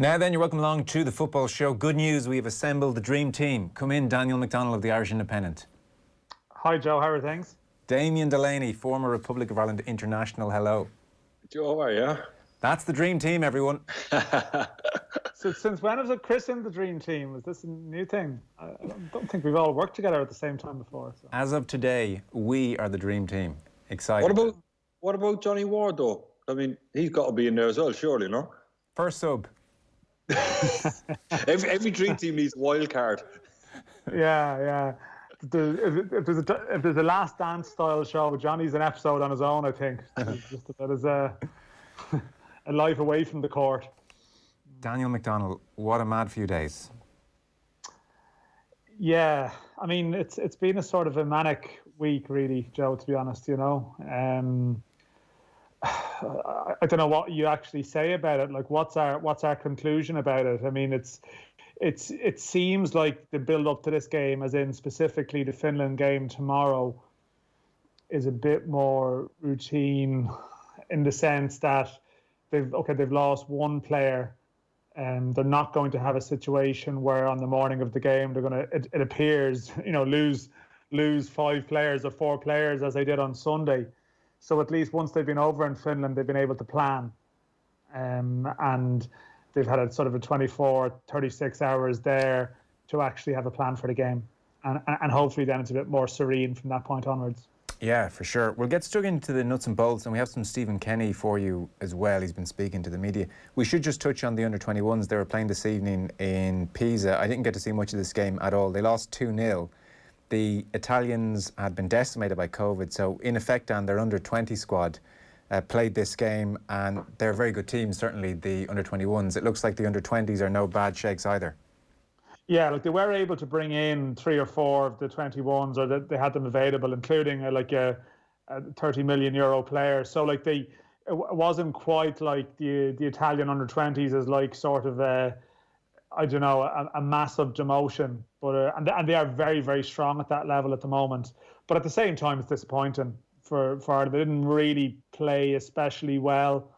Now then, you're welcome along to the football show. Good news, we've assembled the dream team. Come in, Daniel McDonnell of the Irish Independent. Hi Joe, how are things? Damien Delaney, former Republic of Ireland international, hello. Joe, how are you? That's the dream team, everyone. So since when was it christened the dream team? Is this a new thing? I don't think we've all worked together at the same time before. So. As of today, we are the dream team. Exciting. What about Johnny Ward though? I mean, he's got to be in there as well, surely, no? First sub. every dream team needs a wild card. Yeah. If there's a Last Dance style show, Johnny's an episode on his own, I think. Just about as a life away from the court. Daniel McDonnell, what a mad few days. Yeah, I mean, it's been a sort of a manic week, really, Joe, to be honest, you know. I don't know what you actually say about it. Like, what's our conclusion about it? I mean, it seems like the build up to this game, as in specifically the Finland game tomorrow, is a bit more routine in the sense that they've lost one player, and they're not going to have a situation where on the morning of the game they're going to, it appears, you know, lose 5 players or 4 players as they did on Sunday. So at least once they've been over in Finland, they've been able to plan, and they've had a sort of a 24, 36 hours there to actually have a plan for the game, and hopefully then it's a bit more serene from that point onwards. Yeah, for sure. We'll get stuck into the nuts and bolts, and we have some Stephen Kenny for you as well. He's been speaking to the media. We should just touch on the under-21s. They were playing this evening in Pisa. I didn't get to see much of this game at all. They lost 2-0. The Italians had been decimated by COVID, so in effect, and their under-20 squad played this game, and they're a very good team, certainly the under-21s. It looks like the under-20s are no bad shakes either. Yeah, like they were able to bring in 3 or 4 of the 21s, or they had them available, including a 30 million euro player. So like it wasn't quite like the Italian under-20s is like sort of a massive demotion, but and they are very, very strong at that level at the moment. But at the same time, it's disappointing for Ireland. They didn't really play especially well.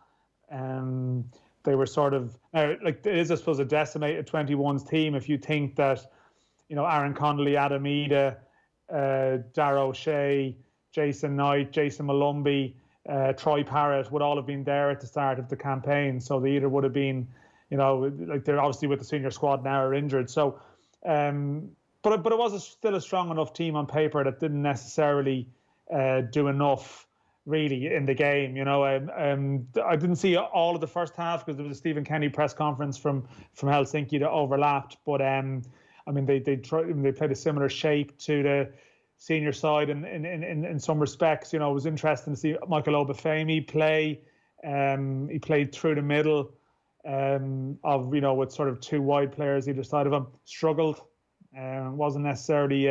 They were sort of, like, it is, I suppose, a decimated 21s team if you think that, you know, Aaron Connolly, Adam Ida, Darragh O'Shea, Jason Knight, Jason Malumbi, Troy Parrott would all have been there at the start of the campaign. So they either would have been, you know, like they're obviously with the senior squad now are injured. So, but it was still a strong enough team on paper that didn't necessarily do enough really in the game. You know, I didn't see all of the first half because there was a Stephen Kenny press conference from Helsinki that overlapped. But I mean, they played a similar shape to the senior side in some respects. You know, it was interesting to see Michael Obafemi play. He played through the middle of, you know, with sort of 2 wide players either side of him. Struggled, wasn't necessarily.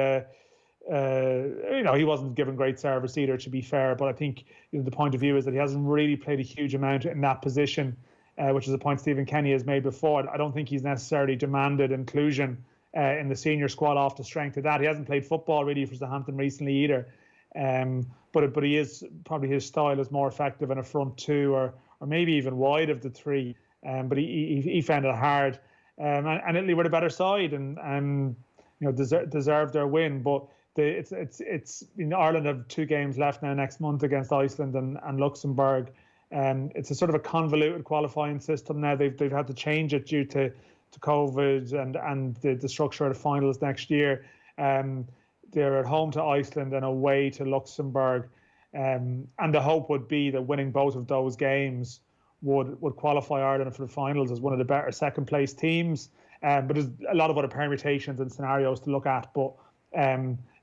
You know, he wasn't given great service either, to be fair. But I think, you know, the point of view is that he hasn't really played a huge amount in that position, which is a point Stephen Kenny has made before. I don't think he's necessarily demanded inclusion in the senior squad off the strength of that. He hasn't played football really for Southampton recently either. But he is, probably his style is more effective in a front 2 or maybe even wide of the 3. But he found it hard. And Italy were the better side and you know, deserved their win. But it's Ireland have 2 games left now next month against Iceland and Luxembourg. It's a sort of a convoluted qualifying system now. They've had to change it due to COVID and the structure of the finals next year. They're at home to Iceland and away to Luxembourg. And the hope would be that winning both of those games would qualify Ireland for the finals as one of the better second place teams. But there's a lot of other permutations and scenarios to look at. But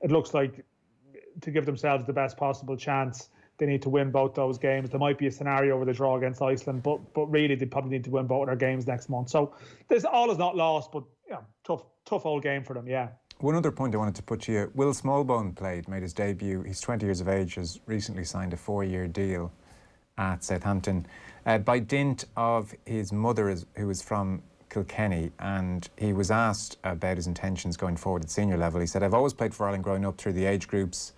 it looks like to give themselves the best possible chance, they need to win both those games. There might be a scenario where they draw against Iceland, but really they probably need to win both their games next month. So all is not lost, but yeah, tough old game for them, yeah. One other point I wanted to put to you, Will Smallbone made his debut. He's 20 years of age, has recently signed a 4-year deal at Southampton by dint of his mother, who is from Kilkenny, and he was asked about his intentions going forward at senior level. He said, "I've always played for Ireland growing up through the age groups.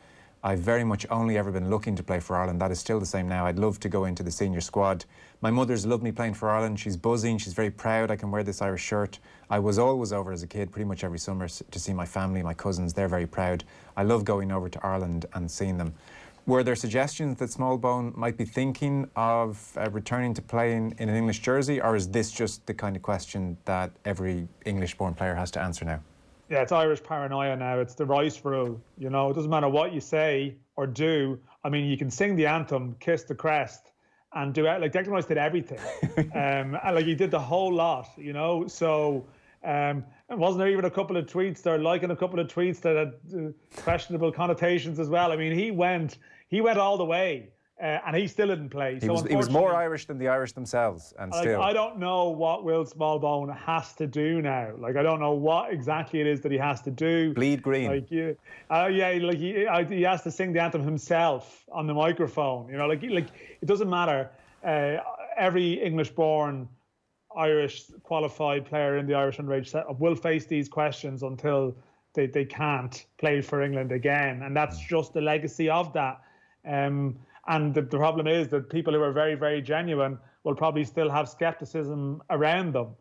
I've very much only ever been looking to play for Ireland. That is still the same now. I'd love to go into the senior squad. My mother's loved me playing for Ireland. She's buzzing. She's very proud I can wear this Irish shirt. I was always over as a kid, pretty much every summer, to see my family, my cousins. They're very proud. I love going over to Ireland and seeing them. Were there suggestions that Smallbone might be thinking of returning to playing in an English jersey, or is this just the kind of question that every English-born player has to answer now? Yeah, it's Irish paranoia now. It's the Rice rule. You know, it doesn't matter what you say or do. I mean, you can sing the anthem, kiss the crest, and do it. Like, Declan Rice did everything. And like, he did the whole lot, you know. So, wasn't there even a couple of tweets there, liking a couple of tweets that had questionable connotations as well? I mean, he went all the way. And he still didn't play. He was more Irish than the Irish themselves, and still. I don't know what Will Smallbone has to do now. Like, I don't know what exactly it is that he has to do. Bleed green. Like, he has to sing the anthem himself on the microphone. You know, like it doesn't matter. Every English-born Irish qualified player in the Irish underage setup will face these questions until they can't play for England again, and that's just the legacy of that. And the problem is that people who are very, very genuine will probably still have scepticism around them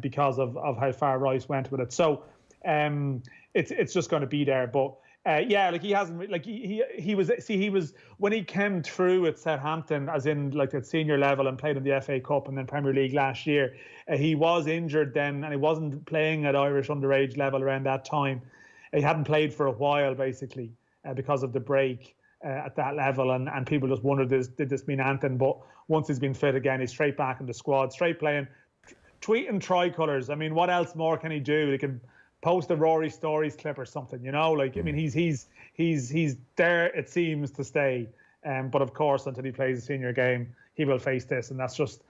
because of how far Rice went with it. So it's just going to be there. But like he hasn't, like he was when he came through at Southampton, as in like at senior level, and played in the FA Cup and then Premier League last year. He was injured then, and he wasn't playing at Irish underage level around that time. He hadn't played for a while, basically, because of the break. At that level, and people just wondered, did this mean anything? But once he's been fit again, he's straight back in the squad, straight playing, tweeting tricolours. I mean, what else more can he do? He can post a Rory Stories clip or something, you know. Like, I mean, he's there, it seems, to stay. But of course, until he plays a senior game, he will face this, and that's just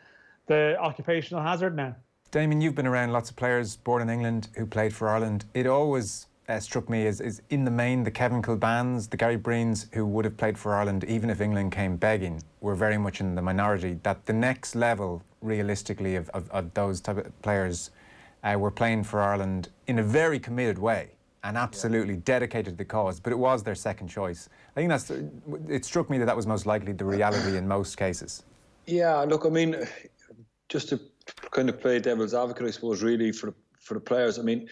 the occupational hazard now. Damien, you've been around lots of players born in England who played for Ireland. It always struck me as in the main, the Kevin Kilbans, the Gary Breens, who would have played for Ireland even if England came begging, were very much in the minority. That the next level, realistically, of those type of players were playing for Ireland in a very committed way and absolutely dedicated to the cause, but it was their second choice. I think it struck me that was most likely the reality in most cases. Yeah, look, I mean, just to kind of play devil's advocate, I suppose, really, for the players, I mean,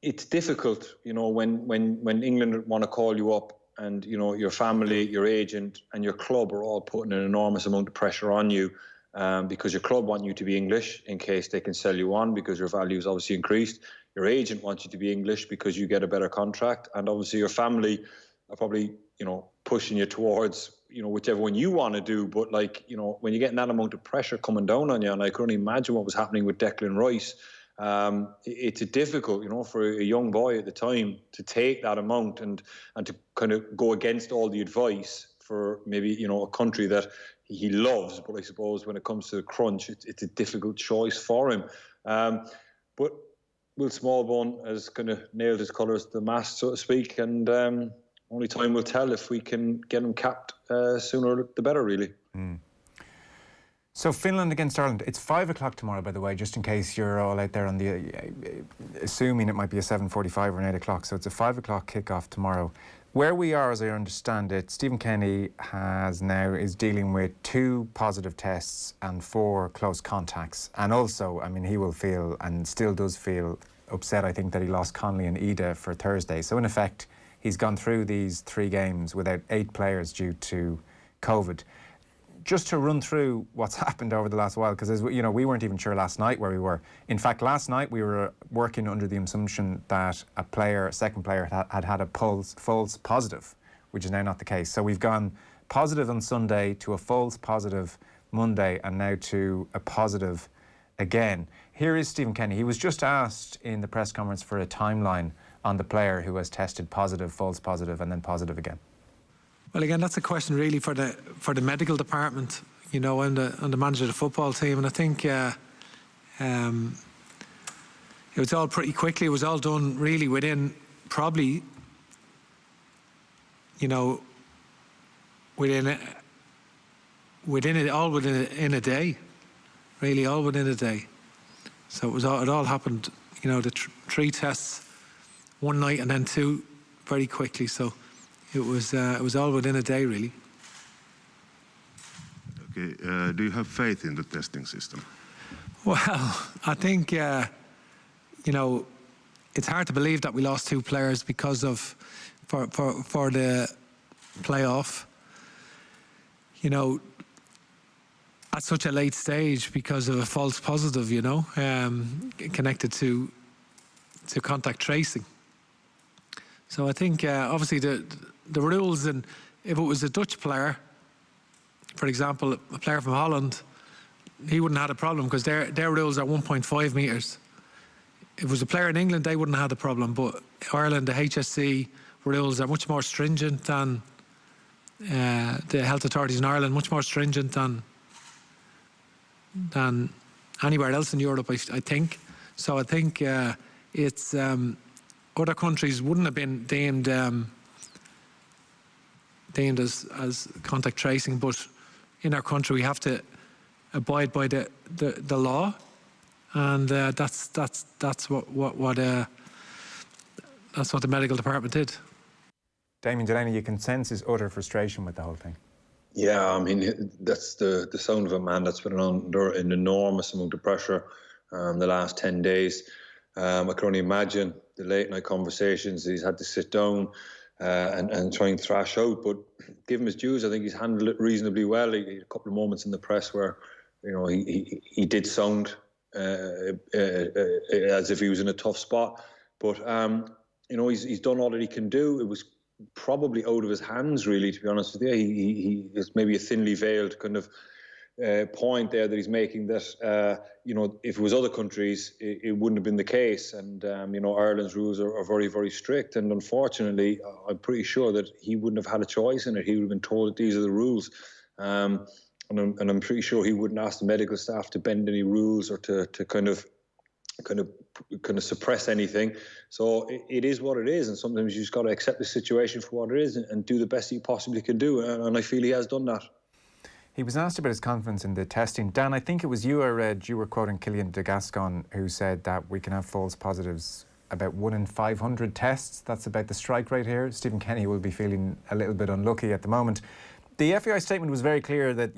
it's difficult, you know, when England want to call you up and, you know, your family, your agent and your club are all putting an enormous amount of pressure on you because your club want you to be English in case they can sell you on because your value is obviously increased. Your agent wants you to be English because you get a better contract. And obviously your family are probably, you know, pushing you towards, you know, whichever one you want to do. But, like, you know, when you're getting that amount of pressure coming down on you, and I could only imagine what was happening with Declan Rice, it's difficult, you know, for a young boy at the time to take that amount and to kind of go against all the advice for maybe, you know, a country that he loves. But I suppose when it comes to the crunch, it's a difficult choice for him. But Will Smallbone has kind of nailed his colours to the mast, so to speak, and only time will tell if we can get him capped sooner the better, really. So Finland against Ireland, it's 5 o'clock tomorrow, by the way, just in case you're all out there on the, assuming it might be a 7:45 or an 8 o'clock, so it's a 5 o'clock kickoff tomorrow. Where we are, as I understand it, Stephen Kenny is dealing with 2 positive tests and 4 close contacts. And also, I mean, he will feel, and still does feel, upset, I think, that he lost Connolly and Ida for Thursday. So in effect, he's gone through these 3 games without 8 players due to COVID. Just to run through what's happened over the last while, because, as you know, we weren't even sure last night where we were. In fact, last night we were working under the assumption that a second player had a false positive, which is now not the case. So we've gone positive on Sunday to a false positive Monday, and now to a positive again. Here is Stephen Kenny. He was just asked in the press conference for a timeline on the player who has tested positive, false positive, and then positive again. Well, again, that's a question really for the medical department, you know, and the manager of the football team. And I think it was all pretty quickly. It was all done really within probably, you know, within a day, really, all within a day. So it all happened, you know, the 3 tests one night and then 2 very quickly. So it was all within a day, really. Okay. Do you have faith in the testing system? Well, I think it's hard to believe that we lost 2 players because of for the playoff. At such a late stage because of a false positive, connected to contact tracing. So I think obviously the rules, and if it was a Dutch player, for example, a player from Holland, he wouldn't have had a problem because their rules are 1.5 metres. If it was a player in England, they wouldn't have had a problem. But Ireland, the HSC rules are much more stringent than the health authorities in Ireland, much more stringent than anywhere else in Europe, I think. So I think it's other countries wouldn't have been deemed as contact tracing, but in our country we have to abide by the law, and that's what the medical department did. Damien, Delaney, you can sense his utter frustration with the whole thing. Yeah, I mean, that's the sound of a man that's been under an enormous amount of pressure the last 10 days. I can only imagine the late night conversations he's had to sit down and try and thrash out. But give him his dues, I think he's handled it reasonably well. He had a couple of moments in the press where, he did sound as if he was in a tough spot. But, he's done all that he can do. It was probably out of his hands, really, to be honest with you. He is maybe a thinly veiled kind of point there that he's making that, if it was other countries, it wouldn't have been the case. And, Ireland's rules are very, very strict. And unfortunately, I'm pretty sure that he wouldn't have had a choice in it. He would have been told that these are the rules. And I'm pretty sure he wouldn't ask the medical staff to bend any rules or to kind of suppress anything. So it is what it is, and sometimes you just got to accept the situation for what it is and do the best you possibly can do, and I feel he has done that. He was asked about his confidence in the testing. Dan, I think it was you I read, you were quoting Killian de Gascon, who said that we can have false positives about 1 in 500 tests. That's about the strike rate here. Stephen Kenny will be feeling a little bit unlucky at the moment. The FAI statement was very clear that,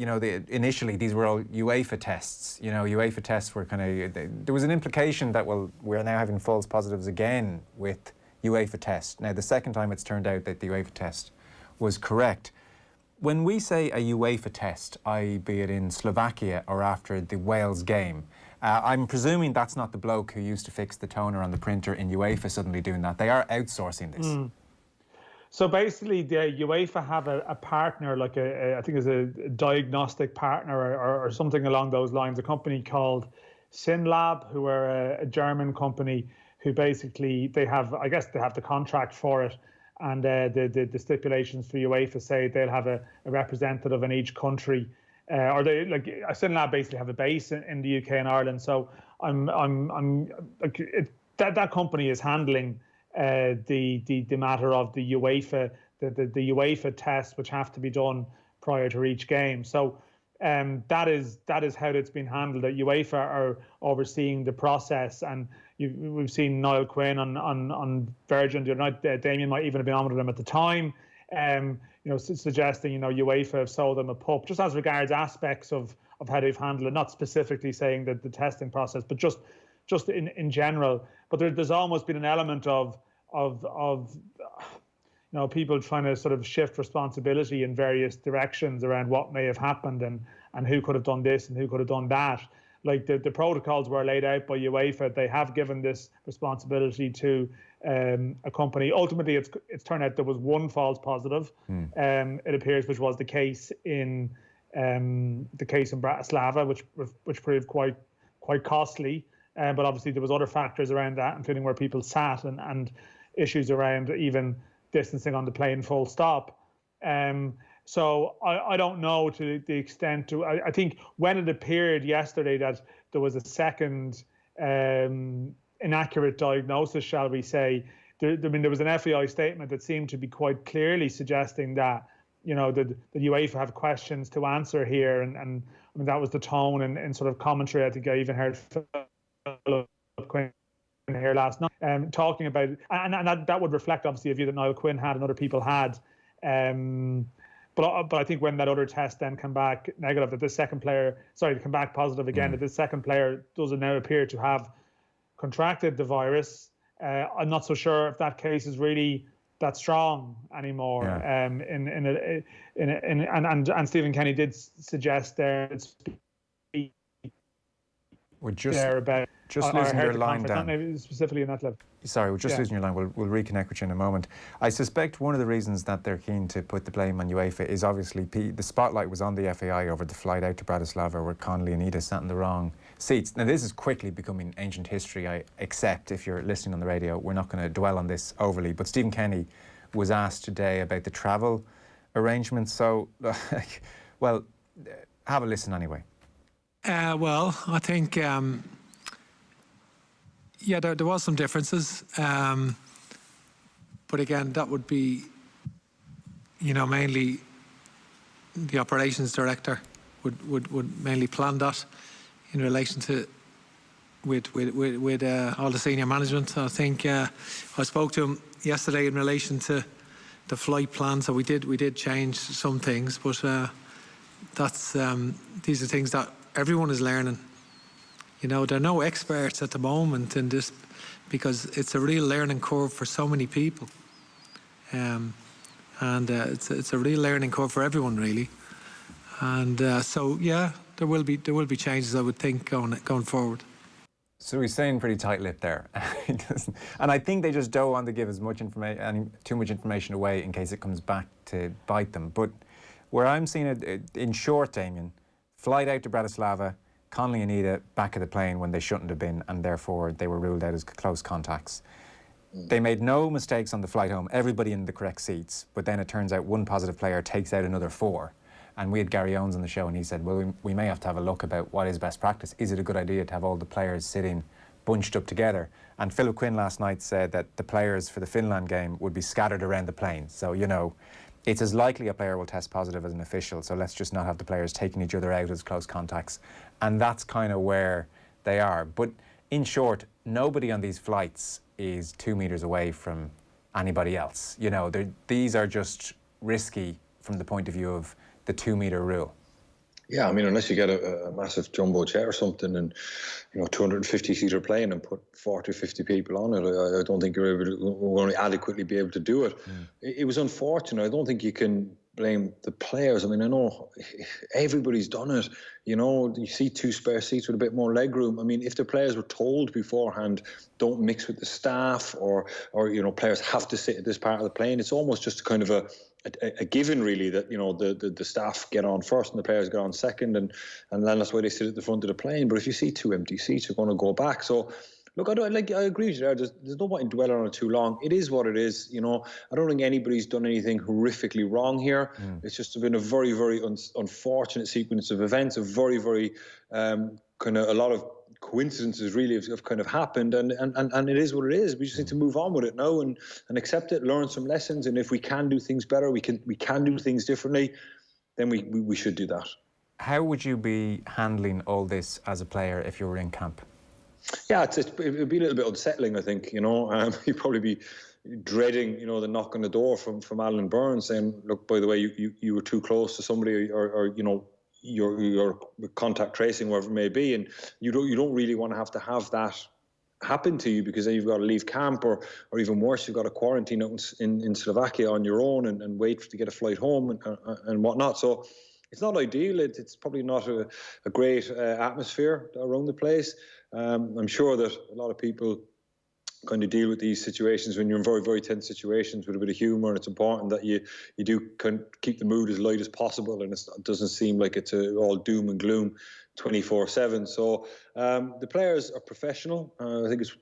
initially these were all UEFA tests. UEFA tests were there was an implication that, well, we're now having false positives again with UEFA tests. Now, the second time it's turned out that the UEFA test was correct. When we say a UEFA test, be it in Slovakia or after the Wales game, I'm presuming that's not the bloke who used to fix the toner on the printer in UEFA suddenly doing that. They are outsourcing this. So basically, the UEFA have a partner, like I think it's a diagnostic partner or something along those lines, a company called SynLab, who are a German company who basically, they have the contract for it. And the stipulations for UEFA say they'll have a representative in each country, or they SynLab basically have a base in the UK and Ireland. So that company is handling the matter of the UEFA, the UEFA tests, which have to be done prior to each game. So that is how it's been handled. That UEFA are overseeing the process, and we've seen Niall Quinn on Virgin the other night. Damien might even have been on with them at the time, suggesting UEFA have sold them a pup, just as regards aspects of how they've handled it. Not specifically saying that the testing process, but just in general. But there's almost been an element of people trying to sort of shift responsibility in various directions around what may have happened and who could have done this and who could have done that. Like the protocols were laid out by UEFA. They have given this responsibility to a company. Ultimately, it's turned out there was one false positive. It appears, which was the case in Bratislava, which proved quite costly. But obviously there was other factors around that, including where people sat and issues around even distancing on the plane full stop. So I don't know to the extent to, I think when it appeared yesterday that there was a second inaccurate diagnosis, shall we say, there was an FAI statement that seemed to be quite clearly suggesting that, the UEFA have questions to answer here. And I mean, that was the tone and sort of commentary. I think I even heard Quinn here last night talking about it, and that would reflect obviously a view that Niall Quinn had and other people had But I think when that other test then come back negative, that this second player, come back positive again, that this second player doesn't now appear to have contracted the virus. I'm not so sure if that case is really that strong anymore. Yeah. And Stephen Kenny did suggest there We're just about losing your line, Dan. Not maybe specifically in that level. Sorry, we're just losing your line. We'll reconnect with you in a moment. I suspect one of the reasons that they're keen to put the blame on UEFA is obviously the spotlight was on the FAI over the flight out to Bratislava where Connolly and Ida sat in the wrong seats. Now, this is quickly becoming ancient history. I accept, if you're listening on the radio, we're not going to dwell on this overly. But Stephen Kenny was asked today about the travel arrangements. So, well, have a listen anyway. Well, I think... yeah, there was some differences, but again, that would be, mainly the operations director would mainly plan that in relation to with all the senior management. I think I spoke to him yesterday in relation to the flight plan, so we did change some things, but that's these are things that everyone is learning. There are no experts at the moment in this because it's a real learning curve for so many people. And it's a real learning curve for everyone, really. And so, yeah, there will be changes, I would think, going forward. So he's saying pretty tight-lipped there. And I think they just don't want to give as much information, too much information away in case it comes back to bite them. But where I'm seeing it, in short, Damien, flight out to Bratislava, Connolly and Ida back of the plane when they shouldn't have been, and therefore they were ruled out as close contacts. They made no mistakes on the flight home, everybody in the correct seats, but then it turns out one positive player takes out another 4. And we had Gary Owens on the show and he said, well, we may have to have a look about what is best practice. Is it a good idea to have all the players sitting bunched up together? And Philip Quinn last night said that the players for the Finland game would be scattered around the plane. So, it's as likely a player will test positive as an official, so let's just not have the players taking each other out as close contacts. And that's kind of where they are. But in short, nobody on these flights is 2 meters away from anybody else. These are just risky from the point of view of the 2 meter rule. Yeah, unless you get a massive jumbo jet or something and, 250-seater plane and put 40 or 50 people on it, I don't think you're going to adequately be able to do it. It was unfortunate. I don't think you can blame the players. I know everybody's done it. You see 2 spare seats with a bit more leg room. If the players were told beforehand, don't mix with the staff or players have to sit at this part of the plane, it's almost just kind of a given, really, that the staff get on first and the players get on second, and then that's why they sit at the front of the plane. But if you see 2 empty seats, you're going to go back. So, look, I agree with you there. There's no point in dwelling on it too long. It is what it is. I don't think anybody's done anything horrifically wrong here. It's just been a very, very unfortunate sequence of events. A very, very kind of a lot of coincidences really have kind of happened, and it is what it is. We just need to move on with it now and accept it, learn some lessons, and if we can do things better, we can do things differently, then we should do that. How would you be handling all this as a player if you were in camp? Yeah, it'd be a little bit unsettling, I think. You'd probably be dreading, the knock on the door from Alan Burns saying, look, by the way, you were too close to somebody, or your contact tracing, whatever it may be, and you don't really want to have that happen to you, because then you've got to leave camp, or even worse, you've got to quarantine out in Slovakia on your own and wait to get a flight home and whatnot. So it's not ideal. It's probably not a great atmosphere around the place. I'm sure that a lot of people kind of deal with these situations when you're in very, very tense situations with a bit of humour, and it's important that you do kind of keep the mood as light as possible, and it doesn't seem like it's all doom and gloom 24/7. So the players are professional. I think it's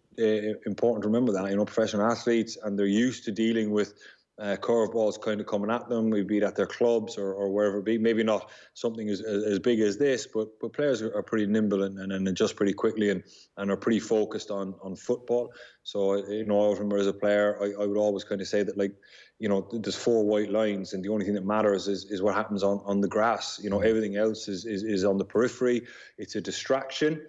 important to remember that, professional athletes, and they're used to dealing with curveballs kind of coming at them, be it at their clubs or wherever it be. Maybe not something as big as this, but players are pretty nimble and adjust pretty quickly and are pretty focused on football. So, I remember as a player, I would always kind of say that, there's 4 white lines, and the only thing that matters is what happens on the grass. Everything else is on the periphery. It's a distraction.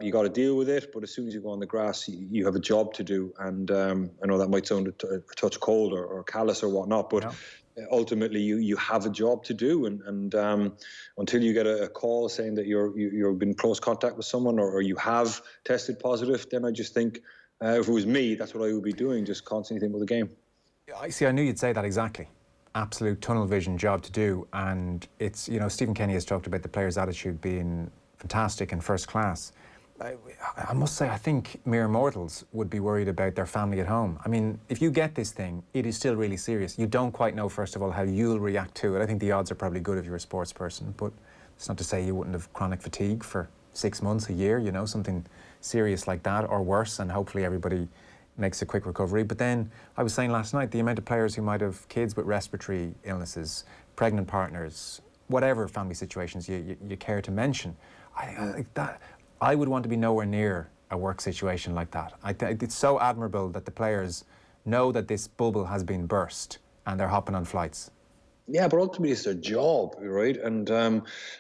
You got to deal with it, but as soon as you go on the grass, you have a job to do. And I know that might sound a touch cold or callous or whatnot, but ultimately you have a job to do. And until you get a call saying that you've been in close contact with someone or you have tested positive, then I just think if it was me, that's what I would be doing, just constantly thinking about the game. I knew you'd say that exactly. Absolute tunnel vision job to do. And it's, Stephen Kenny has talked about the players' attitude being fantastic and first class. I must say, I think mere mortals would be worried about their family at home. I mean, if you get this thing, it is still really serious. You don't quite know, first of all, how you'll react to it. I think the odds are probably good if you're a sports person, but it's not to say you wouldn't have chronic fatigue for 6 months, a year, something serious like that, or worse, and hopefully everybody makes a quick recovery. But then, I was saying last night, the amount of players who might have kids with respiratory illnesses, pregnant partners, whatever family situations you care to mention, I would want to be nowhere near a work situation like that. It's so admirable that the players know that this bubble has been burst and they're hopping on flights. Yeah, but ultimately it's their job, right? And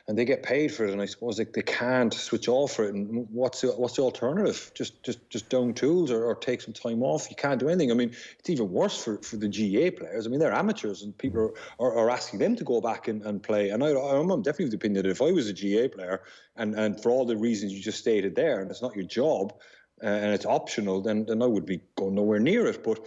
they get paid for it, and I suppose they can't switch off for it. And what's the alternative? Just down tools or take some time off? You can't do anything. I mean, it's even worse for the GA players. I mean, they're amateurs, and people are asking them to go back and play. And I'm definitely of the opinion that if I was a GA player, and for all the reasons you just stated there, and it's not your job, and it's optional, then I would be going nowhere near it. But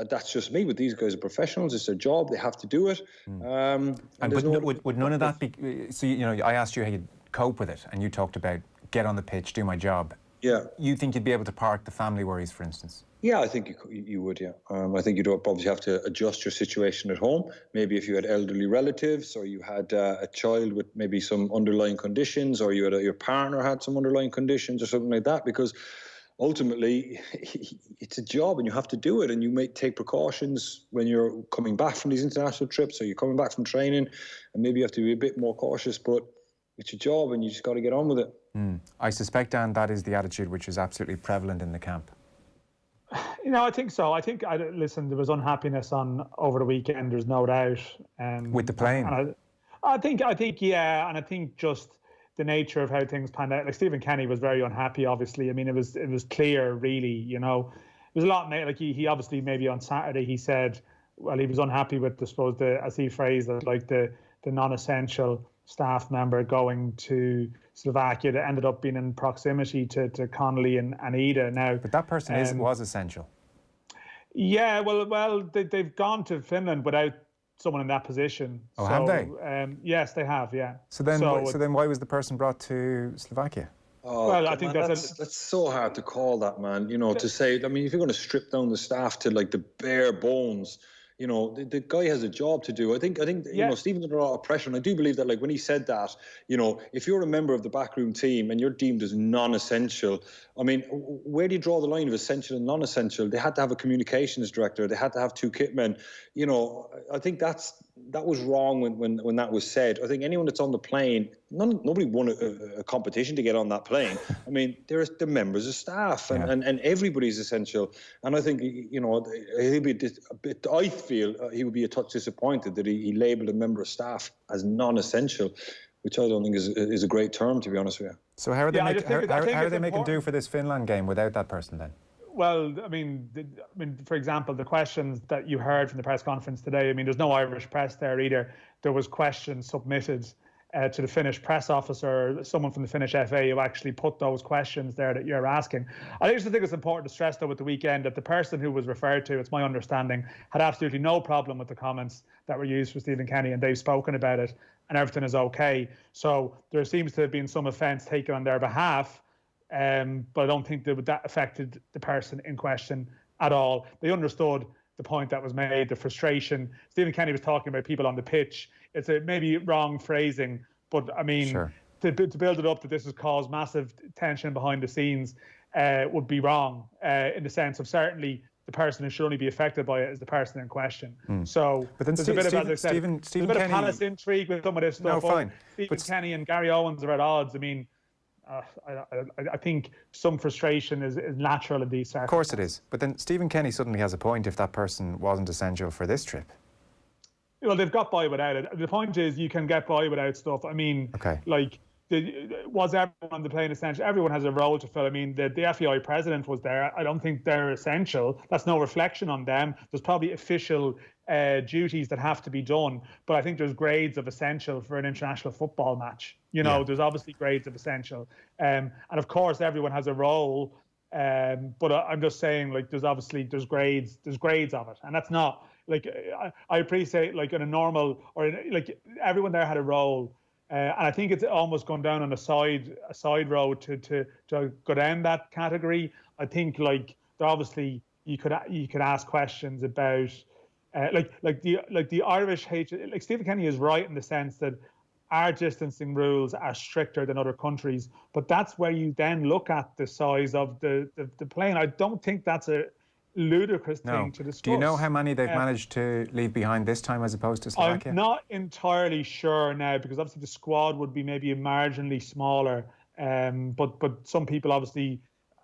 that's just me. But these guys are professionals. It's their job. They have to do it. But would none of that be... So, I asked you how you'd cope with it, and you talked about get on the pitch, do my job. Yeah. You think you'd be able to park the family worries, for instance? Yeah, I think you would, yeah. I think you'd obviously have to adjust your situation at home. Maybe if you had elderly relatives, or you had a child with maybe some underlying conditions, or your partner had some underlying conditions or something like that, because ultimately, it's a job and you have to do it, and you may take precautions when you're coming back from these international trips, or you're coming back from training, and maybe you have to be a bit more cautious, but it's your job and you just got to get on with it. I suspect, Dan, that is the attitude which is absolutely prevalent in the camp. I think so. Listen, there was unhappiness over the weekend, there's no doubt. With the playing? I think, yeah, and I think just the nature of how things panned out. Like, Stephen Kenny was very unhappy, obviously. I mean, it was clear, really, It was a lot, like he obviously, maybe on Saturday, he said, well, he was unhappy with, I suppose, as he phrased it, like the non-essential staff member going to Slovakia that ended up being in proximity to Connolly and Ida now. But that person was essential. Yeah, well, they've gone to Finland without someone in that position. Oh, have they? Yes, they have, yeah. So then why was the person brought to Slovakia? Oh, well, I think that's so hard to call that, man. To say, I mean, if you're going to strip down the staff to like the bare bones, the guy has a job to do. I think Stephen's under a lot of pressure, and I do believe that, like, when he said that, if you're a member of the backroom team and you're deemed as non-essential, I mean, where do you draw the line of essential and non-essential? They had to have a communications director. They had to have 2 kitmen. I think that was wrong when that was said. I think anyone that's on the plane, nobody won a competition to get on that plane. I mean, they're members of staff, and everybody's essential. And I think, he'll be a bit, I feel he would be a touch disappointed that he labelled a member of staff as non-essential, which I don't think is a great term, to be honest with you. So how are they making do for this Finland game without that person then? Well, I mean, for example, the questions that you heard from the press conference today, I mean, there's no Irish press there either. There was questions submitted to the Finnish press officer, someone from the Finnish FA who actually put those questions there that you're asking. I just think it's important to stress, though, at the weekend that the person who was referred to, it's my understanding, had absolutely no problem with the comments that were used for Stephen Kenny, and they've spoken about it, and everything is okay. So there seems to have been some offence taken on their behalf, but I don't think that affected the person in question at all. They understood the point that was made, the frustration. Stephen Kenny was talking about people on the pitch. It's a maybe wrong phrasing, but I mean, sure, to build it up that this has caused massive tension behind the scenes would be wrong in the sense of certainly the person who should only be affected by it is the person in question. So but then there's a bit of, as I said, Stephen there's a bit Kenny, of palace intrigue with some of this stuff. No, fine. Stephen Kenny and Gary Owens are at odds. I mean, I think some frustration is natural in these circumstances. Of course it is. But then Stephen Kenny suddenly has a point if that person wasn't essential for this trip. Well, they've got by without it. The point is you can get by without stuff. I mean, okay, like was everyone playing essential? Everyone has a role to fill. I mean, the FAI president was there. I don't think they're essential. That's no reflection on them. There's probably official duties that have to be done, but I think there's grades of essential for an international football match. There's obviously grades of essential, and of course everyone has a role. But I'm just saying, like, there's grades of it, and that's not like I appreciate, like, in a normal like everyone there had a role. And I think it's almost gone down on a side road to go down that category. I think, like, there obviously you could ask questions about like the Irish hate. Like, Stephen Kenny is right in the sense that our distancing rules are stricter than other countries, but that's where you then look at the size of the plane. I don't think that's a ludicrous thing to discuss. Do you know how many they've managed to leave behind this time as opposed to Slovakia? I'm not entirely sure now, because obviously the squad would be maybe marginally smaller. But some people obviously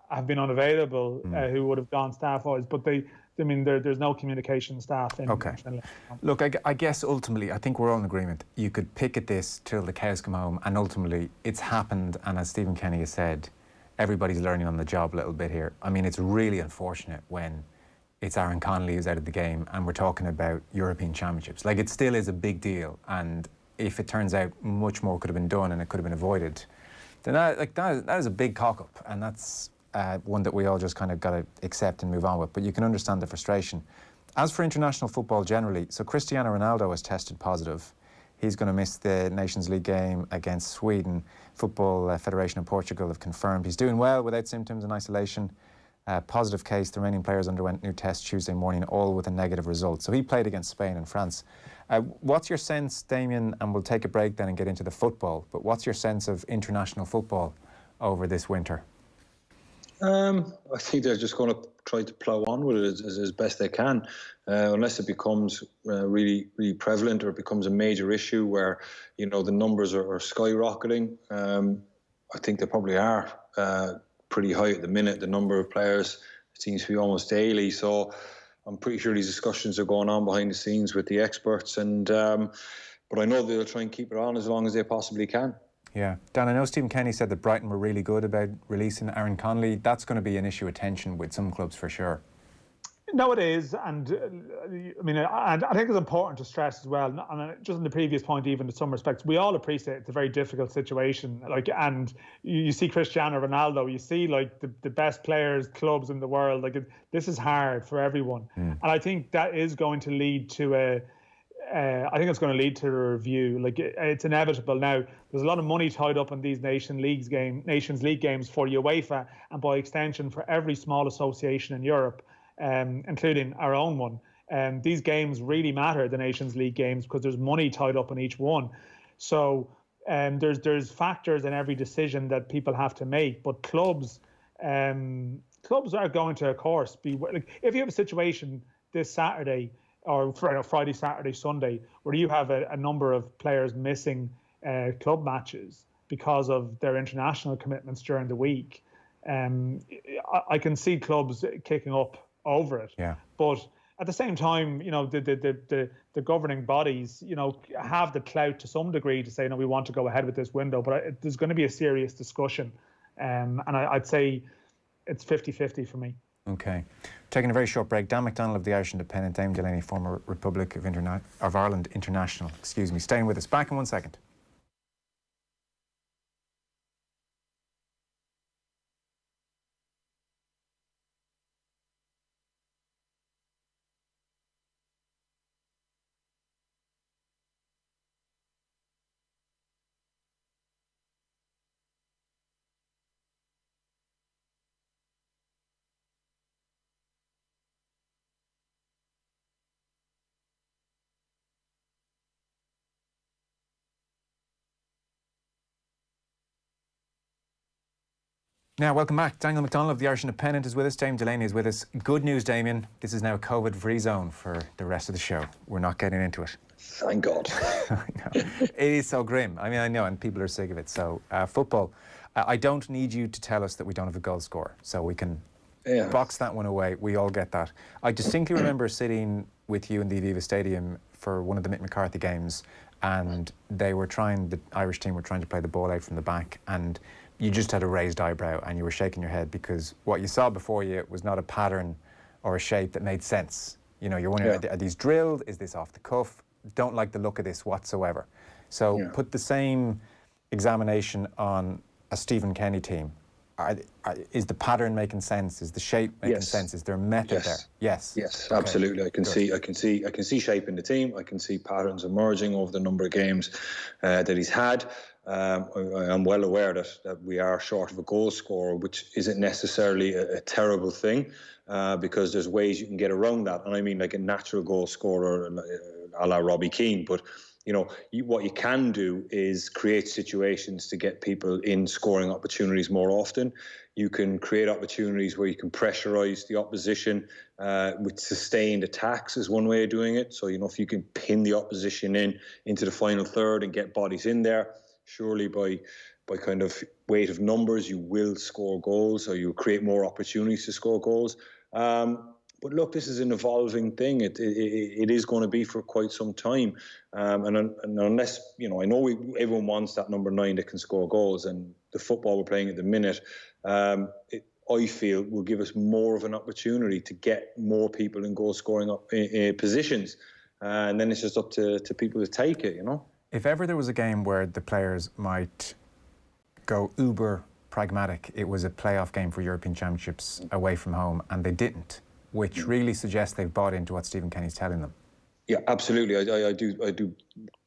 have been unavailable who would have gone staff-wise. But there's no communication staff in Finland. Look, I guess ultimately, I think we're all in agreement. You could pick at this till the cows come home, and ultimately it's happened. And as Stephen Kenny has said, everybody's learning on the job a little bit here. I mean, it's really unfortunate when it's Aaron Connolly who's out of the game and we're talking about European Championships. Like, it still is a big deal, and if it turns out much more could have been done and it could have been avoided, then that is a big cock-up, and that's one that we all just kind of got to accept and move on with. But you can understand the frustration. As for international football generally, so Cristiano Ronaldo has tested positive. He's going to miss the Nations League game against Sweden. Football Federation in Portugal have confirmed he's doing well without symptoms in isolation. Positive case. The remaining players underwent new tests Tuesday morning, all with a negative result. So he played against Spain and France. What's your sense, Damien, and we'll take a break then and get into the football, but what's your sense of international football over this winter? I think they're just going to try to plough on with it as best they can, unless it becomes really, really prevalent, or it becomes a major issue where, the numbers are skyrocketing. I think they probably are pretty high at the minute. The number of players seems to be almost daily. So I'm pretty sure these discussions are going on behind the scenes with the experts, and but I know they'll try and keep it on as long as they possibly can. Yeah. Dan, I know Stephen Kenny said that Brighton were really good about releasing Aaron Connolly. That's going to be an issue of tension with some clubs for sure. No, it is. And I think it's important to stress as well, just in the previous point, even in some respects, we all appreciate it's a very difficult situation. Like, and you see Cristiano Ronaldo, you see, like, the best players, clubs in the world. Like, this is hard for everyone. And I think that is going to lead to it's going to lead to a review. Like, it's inevitable now. There's a lot of money tied up in these Nations League games for UEFA, and by extension for every small association in Europe, including our own one. These games really matter, the Nations League games, because there's money tied up in each one. So there's factors in every decision that people have to make. But clubs are going to, of course, be like, if you have a situation this Saturday, or Friday, Saturday, Sunday, where you have a number of players missing club matches because of their international commitments during the week, I can see clubs kicking up over it. Yeah. But at the same time, the governing bodies, have the clout to some degree to say, no, we want to go ahead with this window. But there's going to be a serious discussion. And I'd say it's 50-50 for me. Okay. Taking a very short break. Dan McDonnell of the Irish Independent, Damien Delaney, former Republic of Ireland international. Staying with us. Back in 1 second. Now, welcome back. Daniel McDonnell of the Irish Independent is with us. Damien Delaney is with us. Good news, Damien. This is now a COVID-free zone for the rest of the show. We're not getting into it. Thank God. I know. It is so grim. I mean, I know, and people are sick of it. So, football. I don't need you to tell us that we don't have a goal scorer, so we can box that one away. We all get that. I distinctly remember sitting with you in the Aviva Stadium for one of the Mick McCarthy games, and the Irish team were trying to play the ball out from the back, and you just had a raised eyebrow and you were shaking your head because what you saw before you was not a pattern or a shape that made sense. You know, you're wondering, are these drilled? Is this off the cuff? Don't like the look of this whatsoever. So put the same examination on a Stephen Kenny team. Is the pattern making sense? Is the shape making sense? Is there a method there? Yes. Yes, absolutely. I can see shape in the team. I can see patterns emerging over the number of games that he's had. I'm well aware that we are short of a goal scorer, which isn't necessarily a terrible thing, because there's ways you can get around that. And I mean, like a natural goal scorer, a la Robbie Keane, but you know, what you can do is create situations to get people in scoring opportunities more often. You can create opportunities where you can pressurise the opposition with sustained attacks is one way of doing it. So, you know, if you can pin the opposition into the final third and get bodies in there, surely by kind of weight of numbers, you will score goals, or you create more opportunities to score goals. But look, this is an evolving thing. It is going to be for quite some time. And unless, you know, I know everyone wants that number 9 that can score goals, and the football we're playing at the minute, I feel will give us more of an opportunity to get more people in goal scoring positions. And then it's just up to people to take it, you know. If ever there was a game where the players might go uber pragmatic, it was a playoff game for European Championships away from home, and they didn't, which really suggests they've bought into what Stephen Kenny's telling them. Yeah, absolutely. I do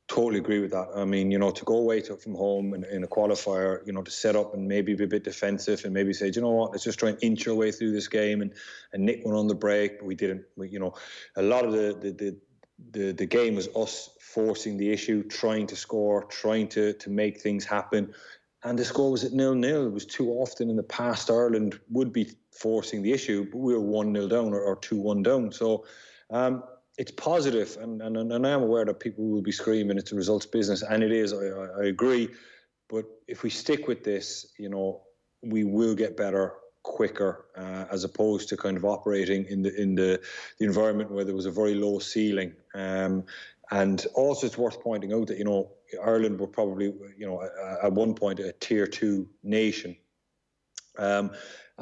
totally agree with that. I mean, you know, to go away from home in a qualifier, you know, to set up and maybe be a bit defensive and maybe say, you know what, let's just try and inch our way through this game and nick one on the break. But we didn't. You know, a lot of the game was us forcing the issue, trying to score, trying to make things happen. And the score was at 0-0. It was too often in the past Ireland would be forcing the issue, but we were 1-0 down or 2-1 down. So it's positive, and I am aware that people will be screaming it's a results business, and it is. I agree. But if we stick with this, you know, we will get better quicker, as opposed to kind of operating in the environment where there was a very low ceiling. And also, it's worth pointing out that, you know, Ireland were probably, you know, at one point a tier 2 nation. And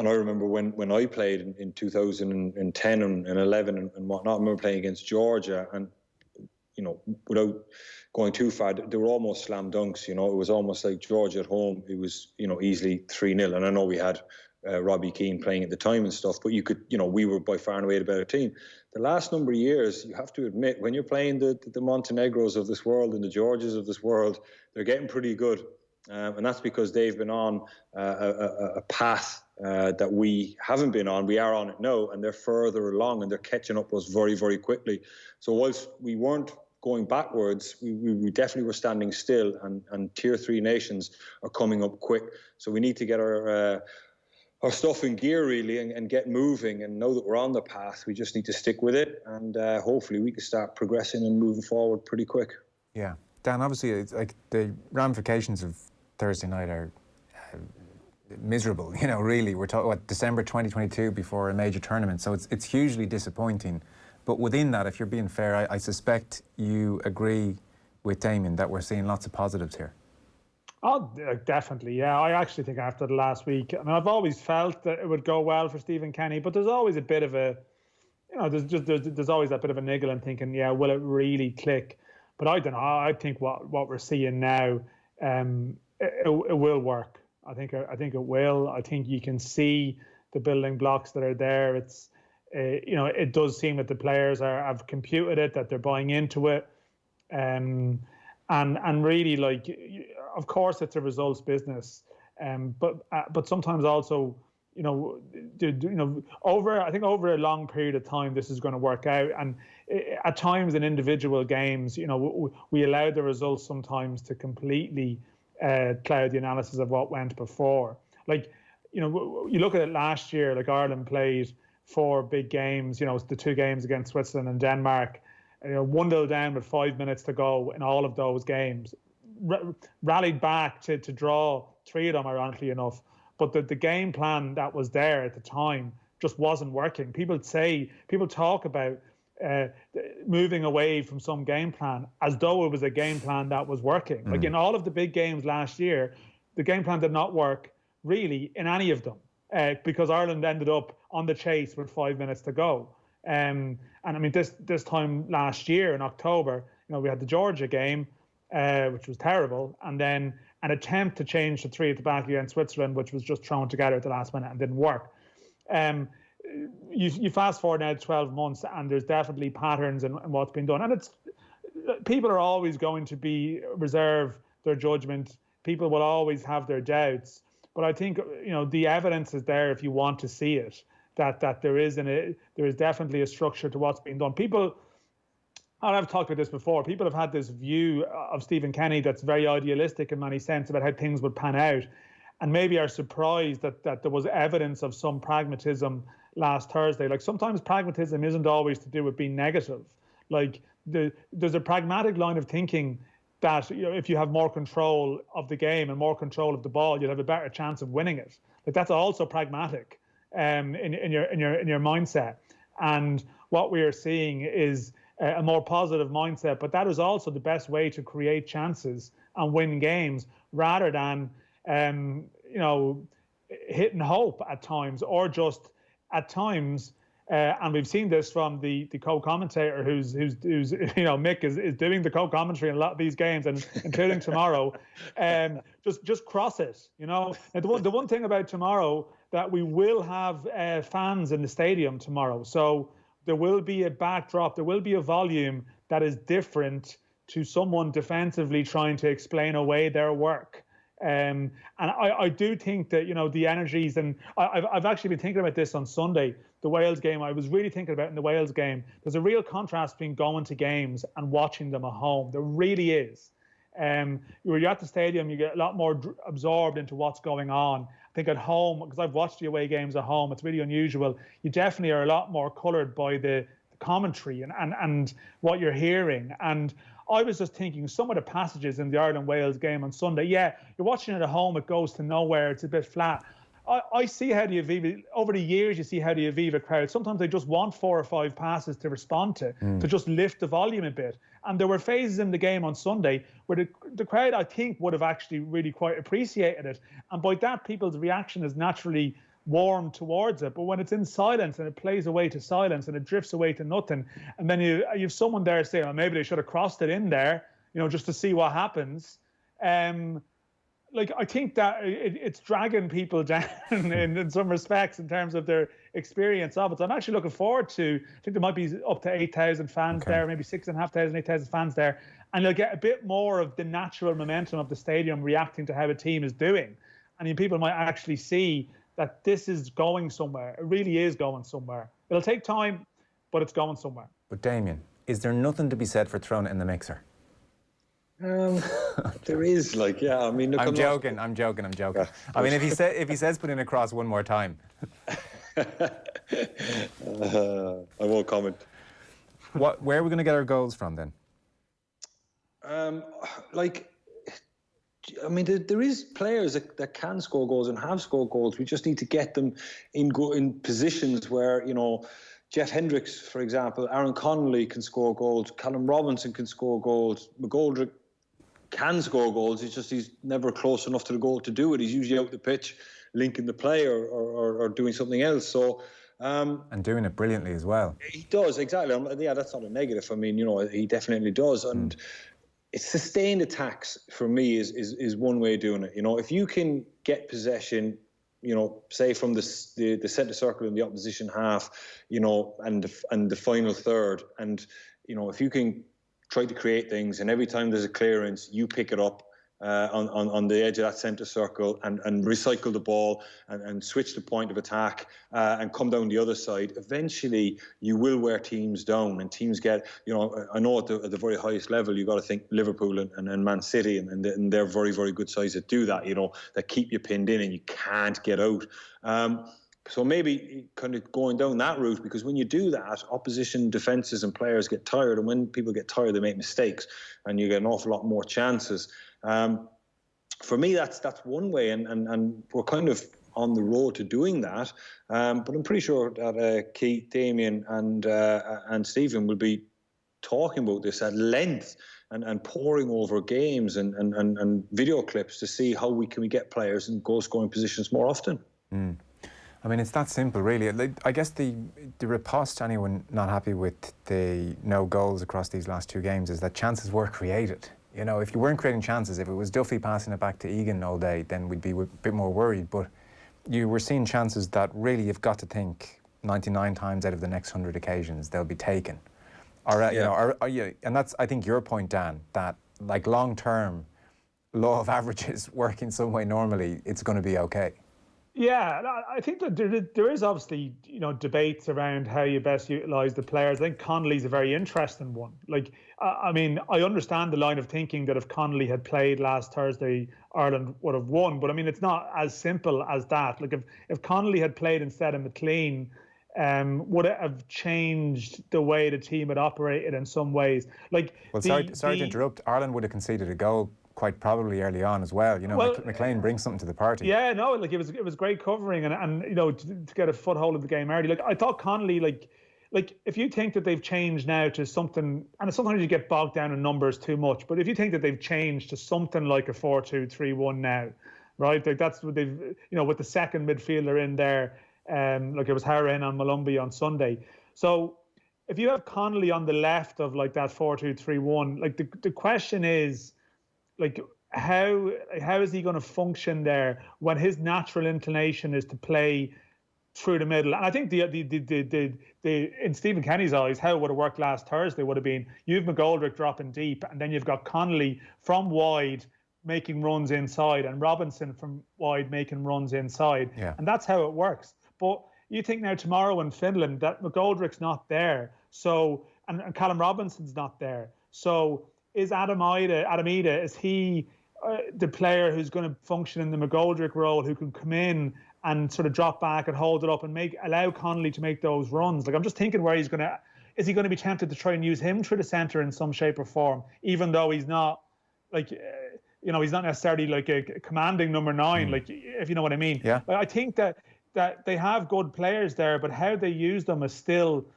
I remember when I played in 2010 and 11 and whatnot, I remember playing against Georgia, and, you know, without going too far, they were almost slam dunks. You know, it was almost like Georgia at home. It was, you know, easily 3-0. And I know we had Robbie Keane playing at the time and stuff, but you could, you know, we were by far and away the better team. The last number of years, you have to admit, when you're playing the Montenegros of this world and the Georgias of this world, they're getting pretty good. And that's because they've been on a path that we haven't been on. We are on it now, and they're further along, and they're catching up with us very, very quickly. So whilst we weren't going backwards, we definitely were standing still, and tier 3 nations are coming up quick. So we need to get our stuff in gear, really, and get moving. And now that we're on the path, we just need to stick with it, and hopefully we can start progressing and moving forward pretty quick. Yeah. Dan, obviously, it's like the ramifications of Thursday night are miserable, you know, really. We're talking about December 2022 before a major tournament, so it's hugely disappointing. But within that, if you're being fair, I suspect you agree with Damien that we're seeing lots of positives here. Oh, definitely, yeah. I actually think after the last week, I mean, I've always felt that it would go well for Stephen Kenny, but there's always a bit of a, you know, there's always that bit of a niggle and thinking, yeah, will it really click? But I don't know. I think what we're seeing now, it will work. I think it will. I think you can see the building blocks that are there. It's, you know, it does seem that the players have computed it, that they're buying into it, and really, like, of course, it's a results business, but sometimes also, you know, over a long period of time, this is going to work out. And at times in individual games, you know, we allow the results sometimes to completely cloud the analysis of what went before. Like, you know, you look at it last year, like Ireland played 4 big games, you know, the 2 games against Switzerland and Denmark, you know, 1-0 down with 5 minutes to go in all of those games. Rallied back to draw 3 of them, ironically enough. But the game plan that was there at the time just wasn't working. People talk about moving away from some game plan as though it was a game plan that was working. Like in all of the big games last year, the game plan did not work really in any of them because Ireland ended up on the chase with 5 minutes to go. And I mean, this time last year in October, we had the Georgia game, which was terrible, and then an attempt to change to 3 at the back against Switzerland, which was just thrown together at the last minute and didn't work. You fast forward now 12 months, and there's definitely patterns in what's been done. And people are always going to reserve their judgment. People will always have their doubts. But I think the evidence is there if you want to see it. That there is definitely a structure to what's being done. People, and I've talked about this before, people have had this view of Stephen Kenny that's very idealistic in many sense about how things would pan out, and maybe are surprised that there was evidence of some pragmatism last Thursday. Like sometimes pragmatism isn't always to do with being negative. Like there's a pragmatic line of thinking that if you have more control of the game and more control of the ball, you'll have a better chance of winning it. Like that's also pragmatic. In your mindset, and what we are seeing is a more positive mindset. But that is also the best way to create chances and win games, rather than hitting hope at times, or just at times. And we've seen this from the co-commentator who's Mick is doing the co-commentary in a lot of these games, and including tomorrow. Just cross it, And the one thing about tomorrow, that we will have fans in the stadium tomorrow. So there will be a backdrop, there will be a volume that is different to someone defensively trying to explain away their work. And I do think that, the energies, and I've actually been thinking about this on Sunday, the Wales game. I was really thinking about in the Wales game, there's a real contrast between going to games and watching them at home. There really is. When you're at the stadium, you get a lot more absorbed into what's going on. I think at home, because I've watched the away games at home, it's really unusual. You definitely are a lot more coloured by the commentary and what you're hearing. And I was just thinking, some of the passages in the Ireland-Wales game on Sunday, yeah, you're watching it at home, it goes to nowhere, it's a bit flat. I see how the Aviva, over the years, you see how the Aviva crowd, sometimes they just want 4 or 5 passes to respond to just lift the volume a bit. And there were phases in the game on Sunday where the crowd, I think, would have actually really quite appreciated it. And by that, people's reaction is naturally warm towards it. But when it's in silence and it plays away to silence and it drifts away to nothing, and then you have someone there saying, oh, maybe they should have crossed it in there, just to see what happens. I think that it's dragging people down in some respects in terms of their experience of it. So I'm actually looking forward to, I think there might be up to 8,000 fans there, maybe 6,500, 8,000 fans there. And you'll get a bit more of the natural momentum of the stadium reacting to how a team is doing. And people might actually see that this is going somewhere. It really is going somewhere. It'll take time, but it's going somewhere. But Damien, is there nothing to be said for throwing it in the mixer? There is, I mean, look, I'm joking. I mean, if he says put in a cross one more time. I won't comment. Where are we going to get our goals from then? I mean, there is players that can score goals and have scored goals. We just need to get them in positions where, Jeff Hendricks, for example, Aaron Connolly can score goals, Callum Robinson can score goals, McGoldrick can score goals. It's just he's never close enough to the goal to do it. He's usually out the pitch, linking the play or doing something else. So and doing it brilliantly as well. He does, exactly. Yeah, that's not a negative. I mean, he definitely does. And it's sustained attacks for me is one way of doing it. If you can get possession, say from the centre circle in the opposition half, and the final third, and if you can try to create things, and every time there's a clearance, you pick it up on the edge of that centre circle and recycle the ball and switch the point of attack and come down the other side, eventually you will wear teams down, and teams get, I know at the very highest level, you've got to think Liverpool and Man City, and they're very, very good sides that do that, that keep you pinned in and you can't get out. So maybe kind of going down that route, because when you do that, opposition defences and players get tired, and when people get tired, they make mistakes, and you get an awful lot more chances. For me, that's one way, and we're kind of on the road to doing that. But I'm pretty sure that Keith, Damien, and Stephen will be talking about this at length and poring over games and video clips to see how we get players in goal-scoring positions more often. I mean, it's that simple, really. I guess the riposte to anyone not happy with the no goals across these last 2 games is that chances were created. You know, if you weren't creating chances, if it was Duffy passing it back to Egan all day, then we'd be a bit more worried. But you were seeing chances that really you've got to think 99 times out of the next 100 occasions they'll be taken. You know, and that's, I think, your point, Dan, that like long-term law of averages work in some way normally, it's going to be okay. Yeah, I think that there is obviously, you know, debates around how you best utilise the players. I think Connolly's a very interesting one. Like, I mean, I understand the line of thinking that if Connolly had played last Thursday, Ireland would have won. But I mean, it's not as simple as that. Like, if Connolly had played instead of McLean, would it have changed the way the team had operated in some ways? Like, well, sorry to interrupt. Ireland would have conceded a goal quite probably early on as well. You know, well, McLean brings something to the party. Yeah, no, like it was great covering and you know, to get a foothold in the game early. Like, I thought Connolly, like if you think that they've changed now to something, and sometimes you get bogged down in numbers too much, but if you think that they've changed to something like a 4-2-3-1 now, right? Like that's what they've, you know, with the second midfielder in there, like it was Hara on Molumby on Sunday. So if you have Connolly on the left of like that 4-2-3-1, like the question is, like, how is he going to function there when his natural inclination is to play through the middle? And I think the in Stephen Kenny's eyes, how it would have worked last Thursday would have been you've McGoldrick dropping deep, and then you've got Connolly from wide making runs inside, and Robinson from wide making runs inside. Yeah. And that's how it works. But you think now tomorrow in Finland that McGoldrick's not there, so and Callum Robinson's not there, so is Adam Ida, is he the player who's going to function in the McGoldrick role, who can come in and sort of drop back and hold it up and allow Connolly to make those runs? Like, I'm just thinking where is he going to be tempted to try and use him through the centre in some shape or form, even though he's not like, you know, he's not necessarily like a commanding number 9, like, if you know what I mean. Yeah. But I think that they have good players there, but how they use them is still.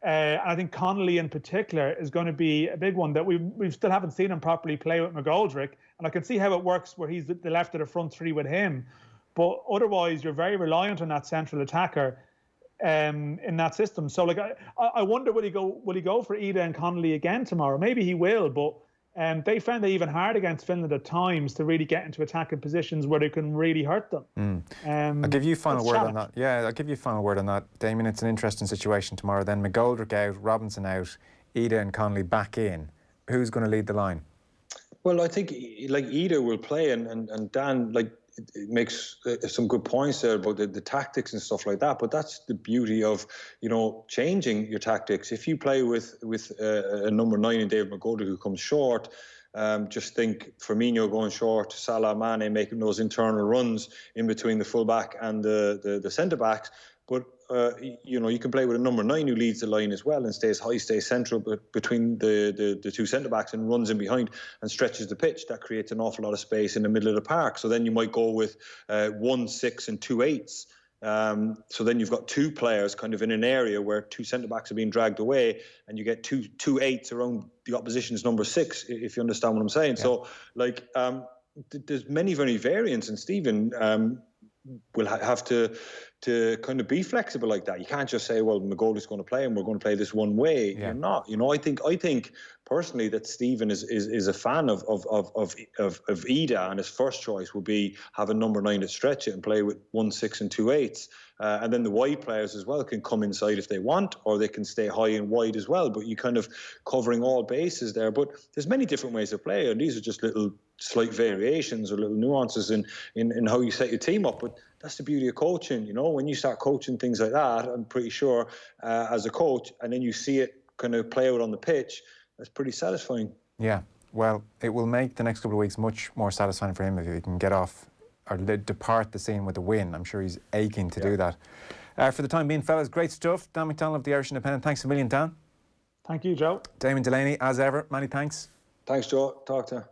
And I think Connolly in particular is going to be a big one that we still haven't seen him properly play with McGoldrick, and I can see how it works where he's the left of the front 3 with him, but otherwise you're very reliant on that central attacker in that system. So like I wonder will he go for Ida and Connolly again tomorrow? Maybe he will, but they found it even hard against Finland at times to really get into attacking positions where they can really hurt them. I'll give you final word on that. Yeah, I'll give you a final word on that, Damien. It's an interesting situation tomorrow. Then McGoldrick out, Robinson out, Ida and Connolly back in. Who's going to lead the line? Well, I think like Ida will play, and Dan it makes some good points there about the tactics and stuff like that. But that's the beauty of, you know, changing your tactics. If you play with a number 9 in David McGoldrick who comes short, just think Firmino going short, Salah, Mane making those internal runs in between the fullback and the centre backs. But you know, you can play with a number 9 who leads the line as well and stays high, stays central between the 2 centre backs and runs in behind and stretches the pitch. That creates an awful lot of space in the middle of the park. So then you might go with 1 6 and 2 8s. So then you've got 2 players kind of in an area where 2 centre backs are being dragged away, and you get two 8s around the opposition's number 6, if you understand what I'm saying. Yeah. So like there's many variants, and Stephen will have to kind of be flexible like that. You can't just say, well, McGoldrick's going to play and we're going to play this one way. Yeah. You're not. You know, I think personally that Stephen is a fan of Ida, and his first choice would be have a number 9 to stretch it and play with 1 6 and 2 8s. And then the wide players as well can come inside if they want, or they can stay high and wide as well. But you kind of covering all bases there. But there's many different ways to play, and these are just little slight variations or little nuances in how you set your team up. But that's the beauty of coaching, you know. When you start coaching things like that, I'm pretty sure as a coach, and then you see it kind of play out on the pitch, that's pretty satisfying. Yeah, well, it will make the next couple of weeks much more satisfying for him if he can get off or depart the scene with a win. I'm sure he's aching to do that. For the time being, fellas, great stuff. Dan McDonnell of the Irish Independent, thanks a million, Dan. Thank you, Joe. Damien Delaney, as ever, many thanks. Thanks, Joe. Talk to you.